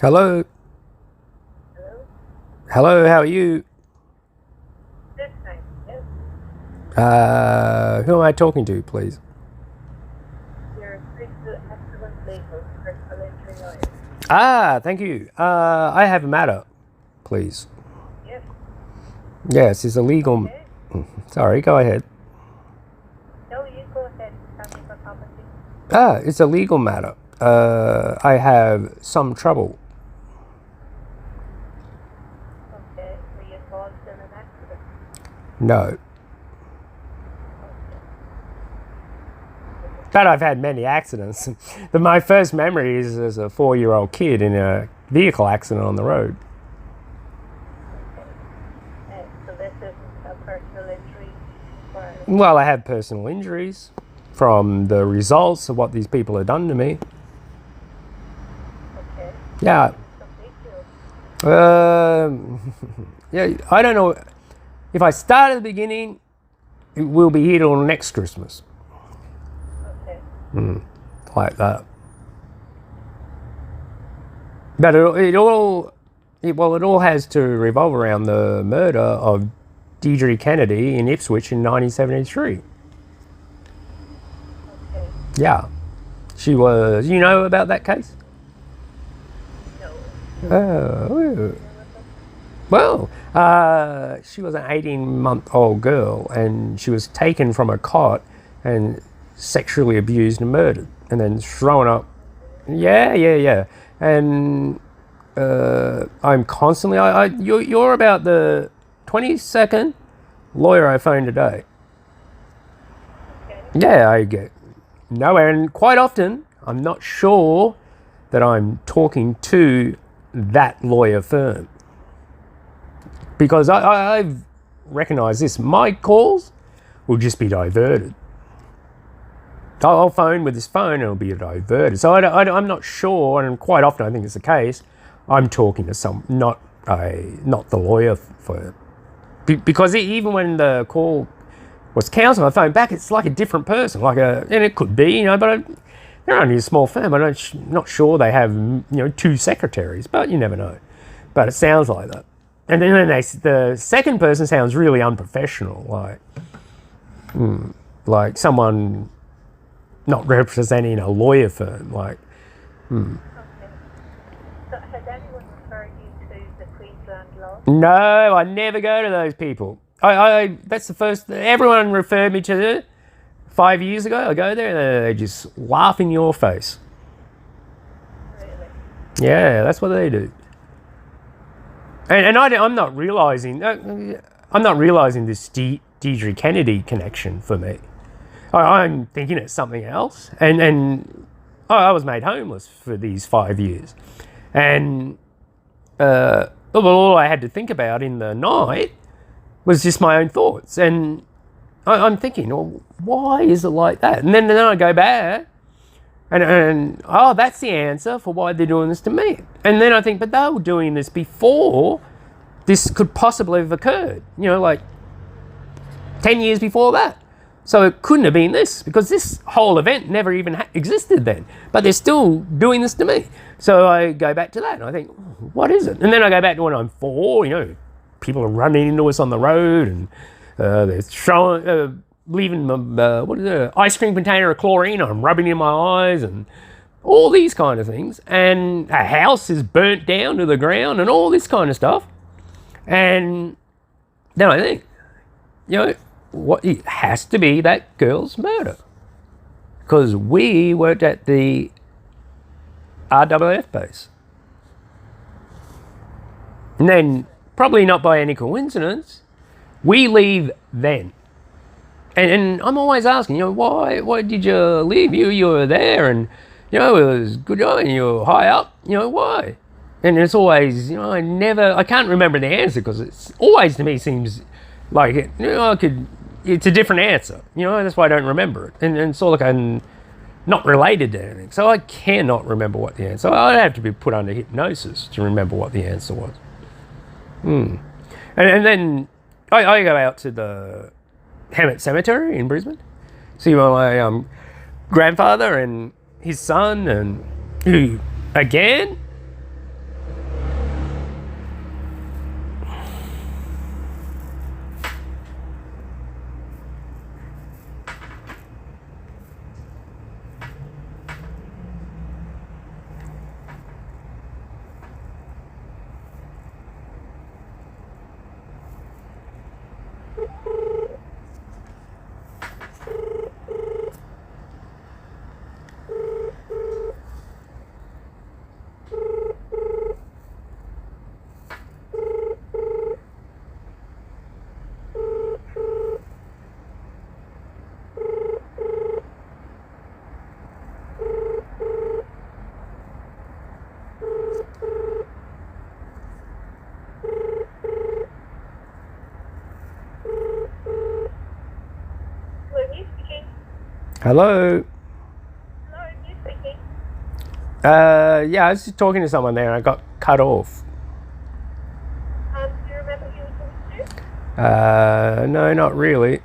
Hello. Hello? Hello, how are you? Good, thanks. Yes, Who am I talking to, please? you're free to excellent legal personal injury lawyer. Thank you. I have a matter, please. Yes, Yes, it's a legal... okay. Sorry, go ahead. No, you go ahead. Tell me what property. It's a legal matter. I have some trouble. Okay. Were you involved in an accident? No. Okay. But I've had many accidents. My first memory is as a 4-year-old kid in a vehicle accident on the road. Okay. So this isn't a personal injury inquiry. Well, I have personal injuries from the results of what these people have done to me. Okay. Yeah. Some details. Yeah, I don't know. If I start at the beginning, it will be here till next Christmas. Okay. Like that. But it all has to revolve around the murder of Deidre Kennedy in Ipswich in 1973. Okay. Yeah. She was, you know about that case? No. Oh, Deal with it? well, she was an 18-month-old girl and she was taken from a cot and sexually abused and murdered and then thrown up. Yeah. And I'm constantly, you're about the 22nd lawyer I phoned today. Okay. Yeah, I get nowhere. And quite often, I'm not sure that I'm talking to that lawyer firm. Because I've recognised this. My calls will just be diverted. I'll phone with this phone and it'll be diverted. So I'm not sure, and quite often I think it's the case, I'm talking to not the lawyer firm. Because even when the call was cancelled, I phoned back, it's like a different person. And it could be, but they're only a small firm. I'm not sure they have, 2 secretaries, but you never know. But it sounds like that. And then the second person sounds really unprofessional, like someone not representing a lawyer firm. Okay. So has anyone referred you to the Queensland law? No, I never go to those people. That's the first. Everyone referred me to it 5 years ago. I go there and they just laugh in your face. Really? Yeah, that's what they do. And I'm not realizing. I'm not realizing this Deidre Kennedy connection for me. I'm thinking it's something else. And I was made homeless for these 5 years, and all I had to think about in the night was just my own thoughts. And I'm thinking, well, why is it like that? And then I go back and that's the answer for why they're doing this to me. And then I think, but they were doing this before this could possibly have occurred, like 10 years before that. So it couldn't have been this, because this whole event never even existed then. But they're still doing this to me. So I go back to that and I think, what is it? And then I go back to when I'm 4, people are running into us on the road and they're throwing, leaving ice cream container of chlorine. I'm rubbing in my eyes and all these kind of things. And a house is burnt down to the ground and all this kind of stuff. And then I think, what it has to be that girl's murder, because we worked at the RWF base. And then, probably not by any coincidence, we leave then. And I'm always asking, why did you leave? You were there and, it was good, and you were high up, why? And it's always, I can't remember the answer, because it's always, to me, seems like it, it's a different answer, that's why I don't remember it. And so like I'm not related to anything. So I cannot remember what the answer, so I'd have to be put under hypnosis to remember what the answer was. And then I go out to the Hammett Cemetery in Brisbane, see my grandfather and his son, and who, again, Hello? Hello, you speaking? Yeah, I was just talking to someone there and I got cut off. Do you remember who you were talking to? No, not really.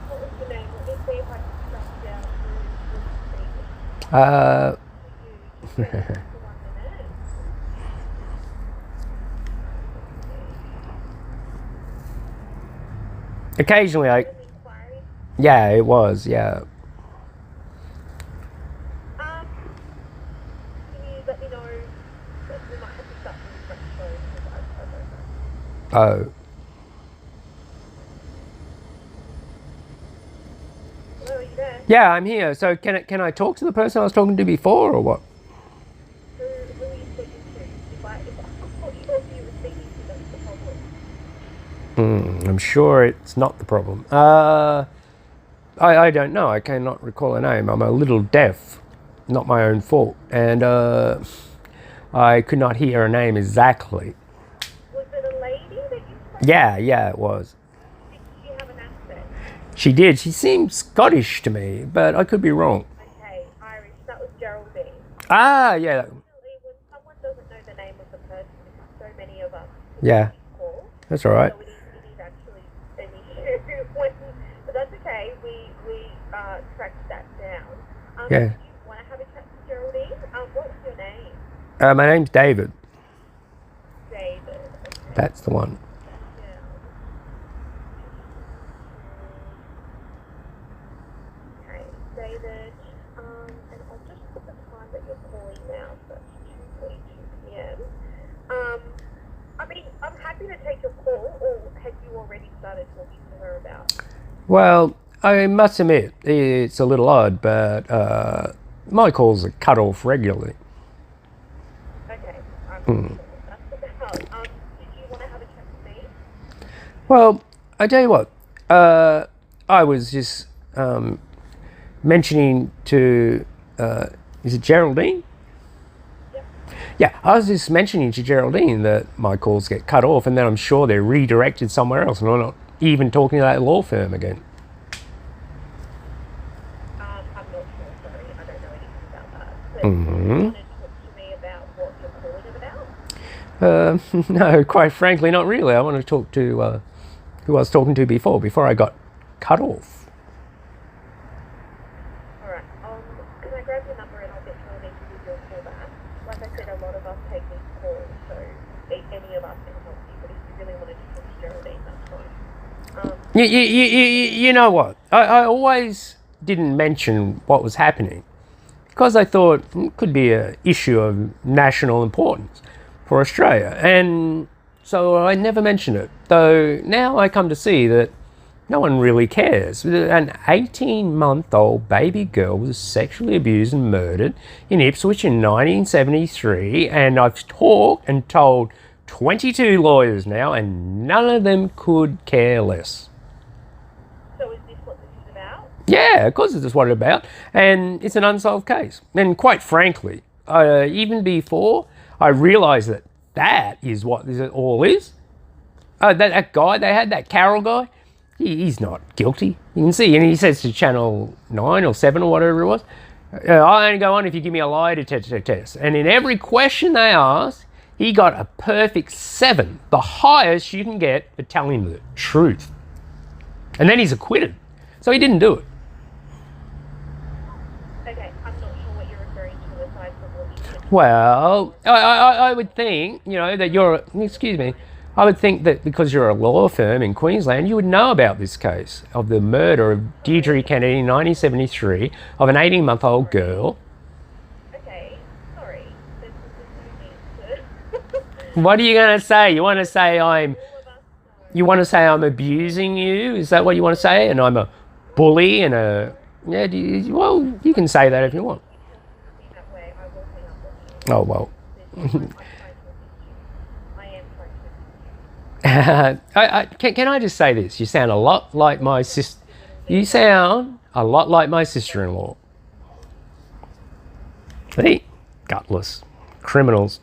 What was your name? Let me see if I can track down who was speaking Uh, to you. Just bear with me for 1 minute. occasionally An inquiry. yeah, it was, yeah. Can you let me know that we might have to start from scratch though, because I don't know. Oh, Hello, are you there? yeah, I'm here. So can I talk to the person I was talking to before or what? Who are you speaking to? If I'm not sure who you were speaking to, that's the problem. I'm sure it's not the problem. I don't know. I cannot recall a name. I'm a little deaf. Not my own fault. And I could not hear her name exactly. Was it a lady that you spoke Yeah, it was. to? Did she have an accent? She did. She seemed Scottish to me, but I could be wrong. Okay, Irish. That was Geraldine. Ah, yeah. Unfortunately, when someone doesn't know the name of the person, because so many of us Yeah, call, that's all right. so it is actually an issue. But that's okay. We tracked that down. Yeah. Do you want to have a chat to Geraldine? What was your name? My name's David. David. Okay. That's the one. Down. Okay, David. And I'll just put the time that you're calling now. So that's 2:42 p.m. I mean, I'm happy to take your call, or have you already started talking to her about? Well, I must admit, it's a little odd, but my calls are cut off regularly. Okay, I'm not sure what that's about. Did you want to have a chat with me? Well, I tell you what, I was just mentioning to, is it Geraldine? Yep. Yeah, I was just mentioning to Geraldine that my calls get cut off and then I'm sure they're redirected somewhere else and I'm not even talking to that law firm again. I'm not sure, sorry. I don't know anything about that. But you want to talk to me about what you're calling about? No, quite frankly, not really. I want to talk to who I was talking to before I got cut off. Alright, can I grab your number and I'll get Geraldine to give you a call back? Like I said, a lot of us take these calls, so any of us can help you, but if you really wanted to talk to Geraldine, that's fine. You know what? I always didn't mention what was happening because I thought it could be an issue of national importance for Australia. And so I never mentioned it. Though now I come to see that no one really cares. An 18-month-old baby girl was sexually abused and murdered in Ipswich in 1973. And I've talked and told 22 lawyers now, and none of them could care less. So is this what this is about? Yeah, of course, this is what it's about. And it's an unsolved case. And quite frankly, even before I realised that is what this all is, that guy they had, that Carroll guy, he's not guilty. You can see, and he says to Channel 9 or 7 or whatever it was, I'll only go on if you give me a lie detector test. And in every question they asked, he got a perfect 7, the highest you can get for telling the truth. And then he's acquitted. So he didn't do it. Okay, I'm not sure what you're referring to aside from what you said. Well, I would think, that you're, excuse me, I would think that because you're a law firm in Queensland, you would know about this case of the murder of Deidre Kennedy in 1973 of an 18-month-old girl. Okay, sorry. There's no need to... What are you going to say? You want to say All of us know. you want to say I'm abusing you? Is that what you want to say? And I'm a bully and a, yeah, well, you can say that if you want. If you're talking to me that way, I will hang up on you. Oh, well. I'm trying to assist you. I am trying to assist you. Can I just say this? You sound a lot like my sister. You sound a lot like my sister-in-law. See? Gutless. Criminals.